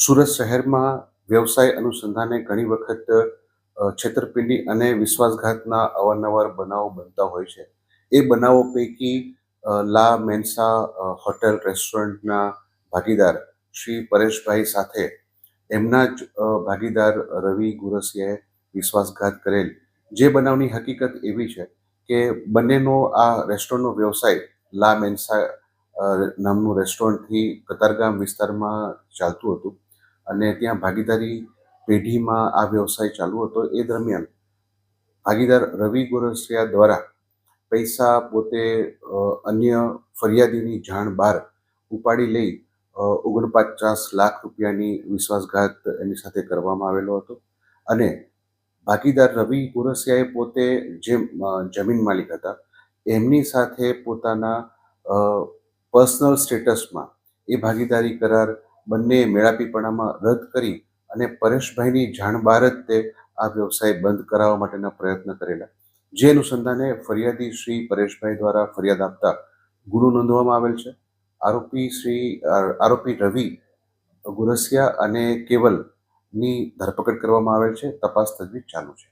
સુરત શહેરમાં વ્યવસાય અનુસંધાને ઘણી વખત છેતરપિંડી અને વિશ્વાસઘાતના અવારનવાર બનાવો બનતા હોય છે. એ બનાવો પૈકી લા મેન્સા હોટેલ રેસ્ટોરન્ટના ભાગીદાર શ્રી પરેશભાઈ સાથે એમના જ ભાગીદાર રવિ ગુરસિયાએ વિશ્વાસઘાત કરેલ. જે બનાવની હકીકત એવી છે કે બંનેનો આ રેસ્ટોરન્ટનો વ્યવસાય લા મેન્સા નામનું રેસ્ટોરન્ટથી કતારગામ વિસ્તારમાં ચાલતું હતું અને ત્યાં ભાગીદારી પેઢીમાં આ વ્યવસાય ચાલુ હતો. એ દરમિયાન ભાગીદાર રવિ ગોરસિયા દ્વારા પૈસા પોતે અન્ય ફરિયાદીની જાણ બહાર ઉપાડી લઈ 49 લાખ રૂપિયાની વિશ્વાસઘાત એની સાથે કરવામાં આવેલો હતો. અને ભાગીદાર રવિ ગોરસિયાએ પોતે જે જમીન માલિક હતા એમની સાથે પોતાના પર્સનલ સ્ટેટસમાં એ ભાગીદારી કરાર બંને મેળાપીપણામાં રદ કરી અને પરેશભાઈની જાણ બહાર જ તે આ વ્યવસાય બંધ કરાવવા માટેના પ્રયત્ન કરેલા. જે અનુસંધાને ફરિયાદી શ્રી પરેશભાઈ દ્વારા ફરિયાદ આપતા ગુનો નોંધવામાં આવેલ છે. આરોપી રવિ ગુરસિયા અને કેવલની ધરપકડ કરવામાં આવેલ છે. તપાસ તજવીજ ચાલુ છે.